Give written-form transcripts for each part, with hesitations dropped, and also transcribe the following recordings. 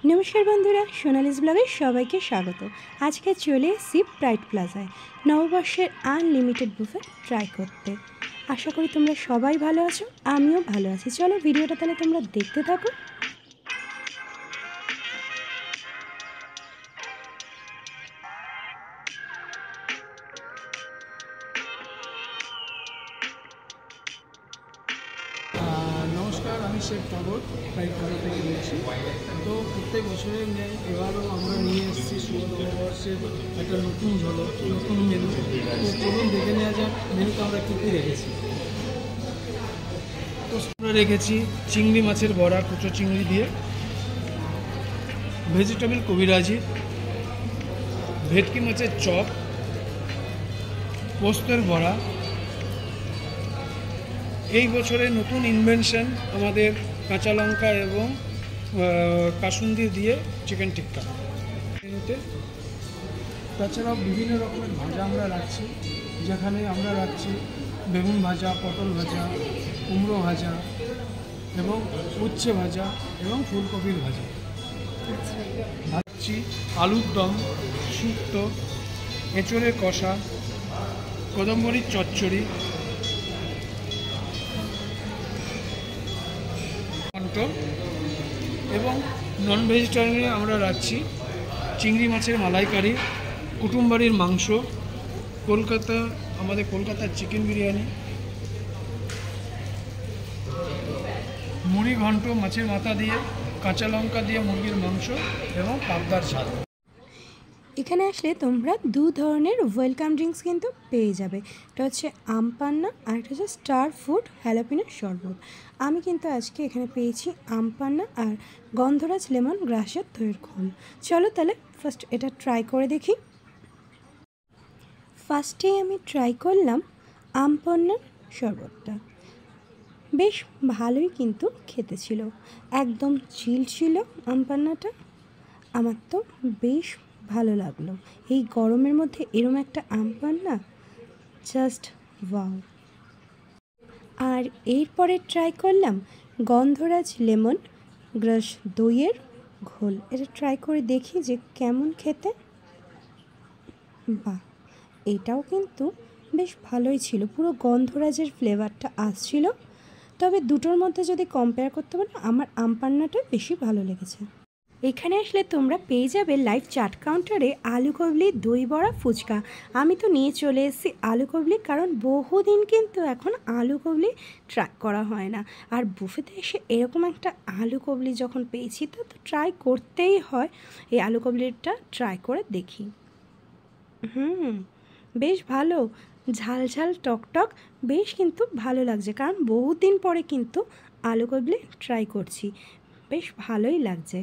नमस्कार बंधुरा सोनालिस ब्लगे सबाइके स्वागत। आज के चले एसेছি प्राइड प्लाजाয় नवबर्षের আনলিমিটেড বুফে ট্রাই করতে। आशा करी তোমরা সবাই ভালো আছো, আমিও ভালো আছি। চলো ভিডিওটা তাহলে তোমরা দেখতে থাকো। नमस्कार আমি শেখ টগর প্রাইড প্লাজা থেকে বলছি। তো প্রত্যেক বছরের ন্যায় এবারও আমরা নিয়ে এসেছি শুভ নববর্ষের একটা নতুন ঝলক, নতুন মেনু। তো চলুন দেখে নেওয়া যাক মেনুতে আমরা কী কী রেখেছি। তো আমরা রেখেছি চিংড়ি মাছের বড়া, কুচো চিংড়ি দিয়ে, ভেজিটেবল কবিরাজি, ভেটকি মাছের চপ, পোস্তের বড়া। এই বছরের নতুন ইনভেনশন আমাদের কাঁচা লঙ্কা এবং কাসুন্দি দিয়ে চিকেন টিক্কা মেনুতে। তাছাড়াও বিভিন্ন রকমের ভাজা আমরা রাখছি, যেখানে আমরা রাখছি বেগুন ভাজা, পটল ভাজা, কুমড়ো ভাজা এবং উচ্ছে ভাজা এবং ফুলকপির ভাজা রাখছি, আলুর দম, শুক্তো, এঁচোড়ের কষা, কদম্বরির চচ্চড়ি এবং নন ভেজিটেরিয়ানে আমরা রাখছি চিংড়ি মাছের মালাইকারি, কুটুমবাড়ির মাংস, আমাদের কলকাতার চিকেন বিরিয়ানি, মুড়ি ঘন্ট মাছের মাথা দিয়ে, কাঁচা লঙ্কা দিয়ে মুরগির মাংস এবং পাবদার ঝাল। এখানে আসলে তোমরা দু ধরনের ওয়েলকাম ড্রিঙ্কস কিন্তু পেয়ে যাবে। এটা হচ্ছে আম পান্না আর এটা হচ্ছে স্টার ফুড হ্যালাপিনো শরবত। আমি কিন্তু আজকে এখানে পেয়েছি আম পান্না আর গন্ধরাজ লেমন গ্রাসের দইয়ের ঘোল। চলো তাহলে ফার্স্ট এটা ট্রাই করে দেখি। ফার্স্টেই আমি ট্রাই করলাম আম পান্নার শরবতটা। বেশ ভালোই কিন্তু খেতে ছিল, একদম চিল ছিল আম পান্নাটা। আমার তো বেশ ভালো লাগলো। এই গরমের মধ্যে এরম একটা আম পান্না, জাস্ট ওয়াও। আর এরপরে ট্রাই করলাম গন্ধরাজ লেমন গ্রাস দইয়ের ঘোল। এটা ট্রাই করে দেখি যে কেমন খেতে। বাহ, এটাও কিন্তু বেশ ভালোই ছিল, পুরো গন্ধরাজের ফ্লেভারটা আসছিল। তবে দুটোর মধ্যে যদি কম্পেয়ার করতে পারো, আমার আম পান্নাটা বেশি ভালো লেগেছে। এখানে আসলে তোমরা পেয়ে যাবে লাইভ চাট কাউন্টারে আলু কাবলি, দই বড়া, ফুচকা। আমি তো নিয়ে চলে এসেছি আলু কাবলি, কারণ বহুদিন কিন্তু এখন আলু কাবলি ট্রাই করা হয় না। আর বুফেতে এসে এরকম একটা আলু কাবলি যখন পেয়েছি তো ট্রাই করতেই হয়। এই আলু কাবলিটা ট্রাই করে দেখি। বেশ ভালো, ঝাল ঝাল টক টক, বেশ কিন্তু ভালো লাগছে, কারণ বহুদিন পরে কিন্তু আলু কাবলি ট্রাই করছি, বেশ ভালোই লাগছে।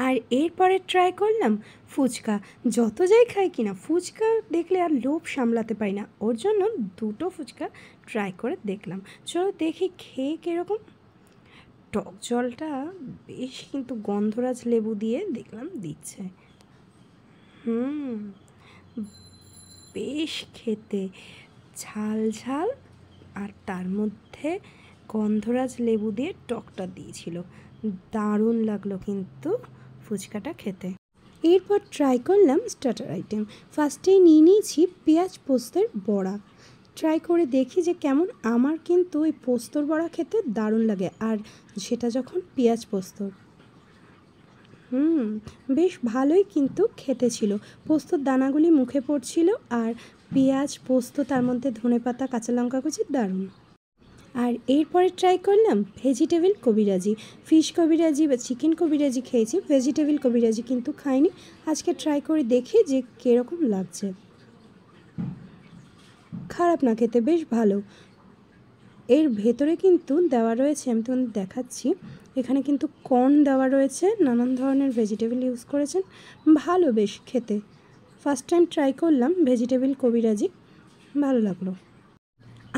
আর এরপরে ট্রাই করলাম ফুচকা। যত যাই খাই কিনা ফুচকা দেখলে আর লোভ সামলাতে পারি না, ওর জন্য দুটো ফুচকা ট্রাই করে দেখলাম। চলো দেখি খেয়ে কীরকম। টক জলটা বেশ কিন্তু গন্ধরাজ লেবু দিয়ে দেখলাম দিচ্ছে। বেশ খেতে ঝাল ঝাল, আর তার মধ্যে গন্ধরাজ লেবু দিয়ে টকটা দিয়েছিল, দারুণ লাগলো কিন্তু ফুচকাটা খেতে। এরপর ট্রাই করলাম স্টার্টার আইটেম। ফার্স্টেই নিয়ে নিয়েছি পেঁয়াজ পোস্তের বড়া। ট্রাই করে দেখি যে কেমন। আমার কিন্তু ওই পোস্তর বড়া খেতে দারুণ লাগে, আর সেটা যখন পেঁয়াজ পোস্তর। বেশ ভালোই কিন্তু খেতে ছিল। পোস্তর দানাগুলি মুখে পড়ছিল, আর পেঁয়াজ পোস্ত, তার মধ্যে ধনেপাতা, কাঁচা লঙ্কা কুচি, দারুণ। আর এরপরে ট্রাই করলাম ভেজিটেবল কবিরাজি। ফিশ কবিরাজি বা চিকেন কবিরাজি খেয়েছি, ভেজিটেবল কবিরাজি কিন্তু খাইনি। আজকে ট্রাই করে দেখি যে কীরকম লাগছে। খারাপ না খেতে, বেশ ভালো। এর ভেতরে কিন্তু দেওয়া রয়েছে, আমি তোমাদের দেখাচ্ছি, এখানে কিন্তু কর্ন দেওয়া রয়েছে, নানান ধরনের ভেজিটেবল ইউজ করেছেন, ভালো বেশ খেতে। ফার্স্ট টাইম ট্রাই করলাম ভেজিটেবল কবিরাজি, ভালো লাগলো।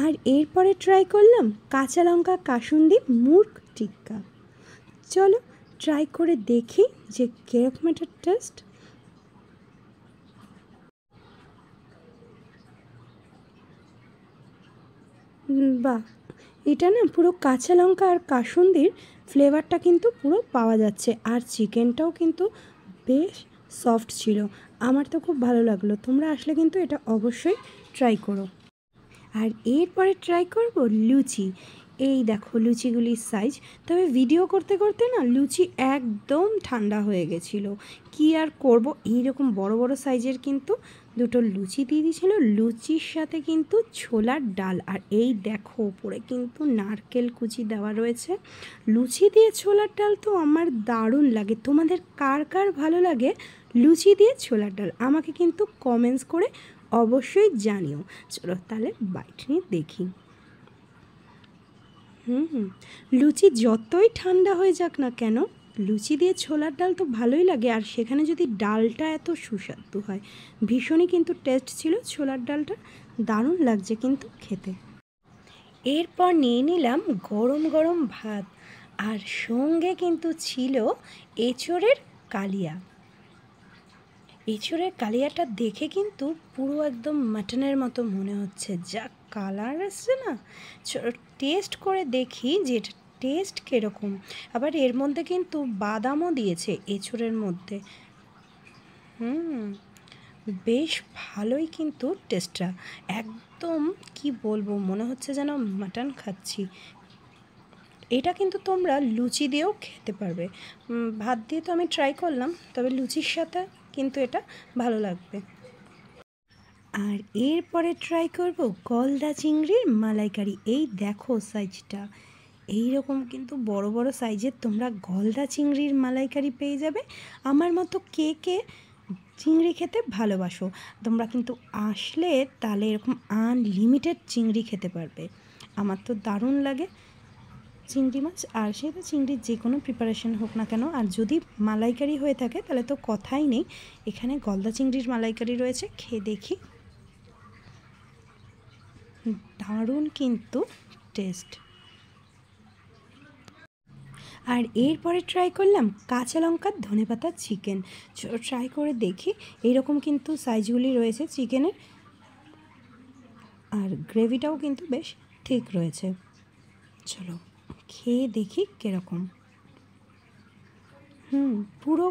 আর এরপরে ট্রাই করলাম কাঁচা লঙ্কা কাসুন্দি মুরগ টিক্কা। চলো ট্রাই করে দেখি যে কীরকম একটা টেস্ট। বাহ, এটা না পুরো কাঁচা লঙ্কা আর কাসুন্দির ফ্লেভারটা কিন্তু পুরো পাওয়া যাচ্ছে। আর চিকেনটাও কিন্তু বেশ সফট ছিল, আমার তো খুব ভালো লাগলো। তোমরা আসলে কিন্তু এটা অবশ্যই ট্রাই করো। আর এরপরে ট্রাই করব লুচি। এই দেখো লুচিগুলির সাইজ, তবে ভিডিও করতে করতে না লুচি একদম ঠান্ডা হয়ে গেছিলো। কি আর করব, এইরকম বড় বড় সাইজের কিন্তু দুটো লুচি দিয়ে দিয়েছিল, লুচির সাথে কিন্তু ছোলার ডাল। আর এই দেখো ওপরে কিন্তু নারকেল কুচি দেওয়া রয়েছে। লুচি দিয়ে ছোলার ডাল তো আমার দারুণ লাগে। তোমাদের কার কার ভালো লাগে লুচি দিয়ে ছোলার ডাল, আমাকে কিন্তু কমেন্টস করে অবশ্যই জানিও। চলো তাহলে বাইট নিয়ে দেখি। লুচি যতই ঠান্ডা হয়ে যাক না কেন, লুচি দিয়ে ছোলার ডাল তো ভালোই লাগে। আর সেখানে যদি ডালটা এত সুস্বাদু হয়, ভীষণই কিন্তু টেস্ট ছিল ছোলার ডালটা, দারুণ লাগছে কিন্তু খেতে। এরপর নিয়ে নিলাম গরম গরম ভাত, আর সঙ্গে কিন্তু ছিল এঁচোড়ের কালিয়া। এঁচোড়ের কালিয়াটা দেখে কিন্তু পুরো একদম মাটনের মতো মনে হচ্ছে, যা কালার আসছে না। টেস্ট করে দেখি যে এটা টেস্ট কীরকম। আবার এর মধ্যে কিন্তু বাদামও দিয়েছে এঁচোড়ের মধ্যে। বেশ ভালোই কিন্তু টেস্টটা, একদম কি বলবো, মনে হচ্ছে যেন মাটন খাচ্ছি। এটা কিন্তু তোমরা লুচি দিয়েও খেতে পারবে। ভাত দিয়ে তো আমি ট্রাই করলাম, তবে লুচির সাথে কিন্তু এটা ভালো লাগবে। আর এরপরে ট্রাই করব গলদা চিংড়ির মালাইকারি। এই দেখো সাইজটা, এই রকম কিন্তু বড় বড় সাইজের তোমরা গলদা চিংড়ির মালাইকারি পেয়ে যাবে। আমার মতো কে কে চিংড়ি খেতে ভালোবাসো, তোমরা কিন্তু আসলে তাহলে এরকম আনলিমিটেড চিংড়ি খেতে পারবে। আমার তো দারুণ লাগে চিংড়ি মাছ, আর সেটা চিংড়ির যে কোনো প্রিপারেশন হোক না কেন। আর যদি মালাইকারি হয়ে থাকে তাহলে তো কথাই নেই। এখানে গলদা চিংড়ির মালাইকারি রয়েছে, খেয়ে দেখি। দারুণ কিন্তু টেস্ট। আর এরপরে ট্রাই করলাম কাঁচা লঙ্কার ধনেপাতা চিকেন। ট্রাই করে দেখি। এইরকম কিন্তু সাইজগুলি রয়েছে চিকেনের, আর গ্রেভিটাও কিন্তু বেশ ঠিক রয়েছে। চলো খেয়ে দেখি কীরকম। পুরো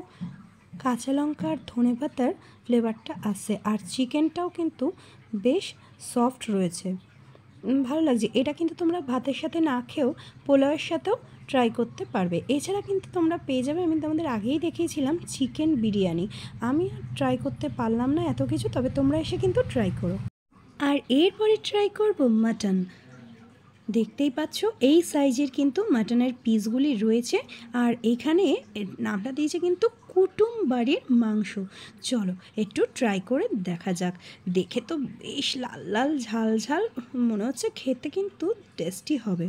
কাঁচা লঙ্কা আর ধনেপাতার ফ্লেভারটা আসছে, আর চিকেনটাও কিন্তু বেশ সফট রয়েছে, ভালো লাগছে। এটা কিন্তু তোমরা ভাতের সাথে না খেয়েও পোলাওয়ের সাথেও ট্রাই করতে পারবে। এছাড়া কিন্তু তোমরা পেয়ে যাবে, আমি তোমাদের আগেই দেখিয়েছিলাম চিকেন বিরিয়ানি। আমি আর ট্রাই করতে পারলাম না এত কিছু, তবে তোমরা এসে কিন্তু ট্রাই করো। আর এরপরে ট্রাই করব মাটন। দেখতেই পাচ্ছ এই সাইজের কিন্তু মাটনের পিসগুলি রয়েছে, আর এখানে নামটা দিয়েছে কিন্তু কুটুম বাড়ির মাংস। চলো একটু ট্রাই করে দেখা যাক। দেখে তো বেশ লাল লাল ঝাল ঝাল মনে হচ্ছে, খেতে কিন্তু টেস্টি হবে।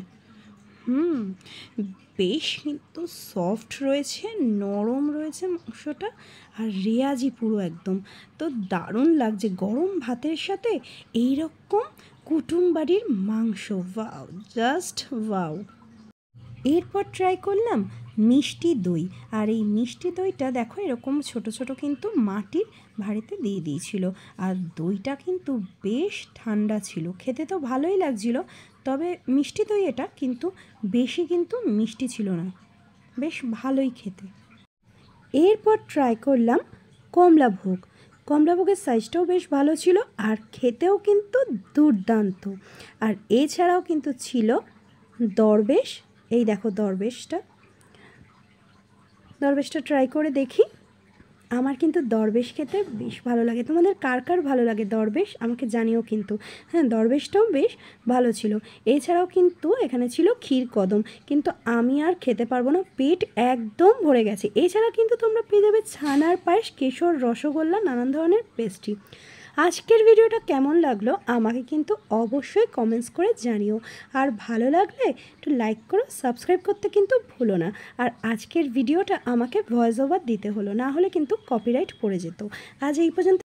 বেশ কিন্তু সফট রয়েছে, নরম রয়েছে মাংসটা, আর রেয়াজি পুরো একদম। তো দারুণ লাগছে গরম ভাতের সাথে এইরকম কুটুম বাড়ির মাংস। Wow, just wow. এরপর ট্রাই করলাম মিষ্টি দই। আর এই মিষ্টি দইটা দেখো এরকম ছোট ছোট কিন্তু মাটির ভাঁড়েতে দিয়ে দিয়েছিল, আর দইটা কিন্তু বেশ ঠান্ডা ছিল। খেতে তো ভালোই লাগছিল, তবে মিষ্টি দই এটা কিন্তু বেশি কিন্তু মিষ্টি ছিল না, বেশ ভালোই খেতে। এরপর ট্রাই করলাম কমলাভোগ। কমলাভোগের সাইজটাও বেশ ভালো ছিল, আর খেতেও কিন্তু দুর্দান্ত। আর এছাড়াও কিন্তু ছিল দরবেশ। এই দেখো দরবেশটা ট্রাই করে দেখি। আমার কিন্তু দরবেশ খেতে বেশ ভালো লাগে। তোমাদের কার কার ভালো লাগে দরবেশ আমাকে জানিও কিন্তু। দরবেশটাও বেশ ভালো ছিল। এছাড়াও কিন্তু এখানে ছিল ক্ষীর কদম, কিন্তু আমি আর খেতে পারবো না, পেট একদম ভরে গেছে। এছাড়া কিন্তু তোমরা পেয়ে যাবে ছানার পায়েস, কেশর, রসগোল্লা, নানান ধরনের পেস্ট্রি। আজকের ভিডিওটা কেমন লাগলো আমাকে কিন্তু অবশ্যই কমেন্টস করে জানিও। আর ভালো লাগলে একটু লাইক করো, সাবস্ক্রাইব করতে কিন্তু ভুলো না। আর আজকের ভিডিওটা আমাকে ভয়েস ওভার দিতে হলো, না হলে কিন্তু কপিরাইট পড়ে যেত। আজ এই পর্যন্ত।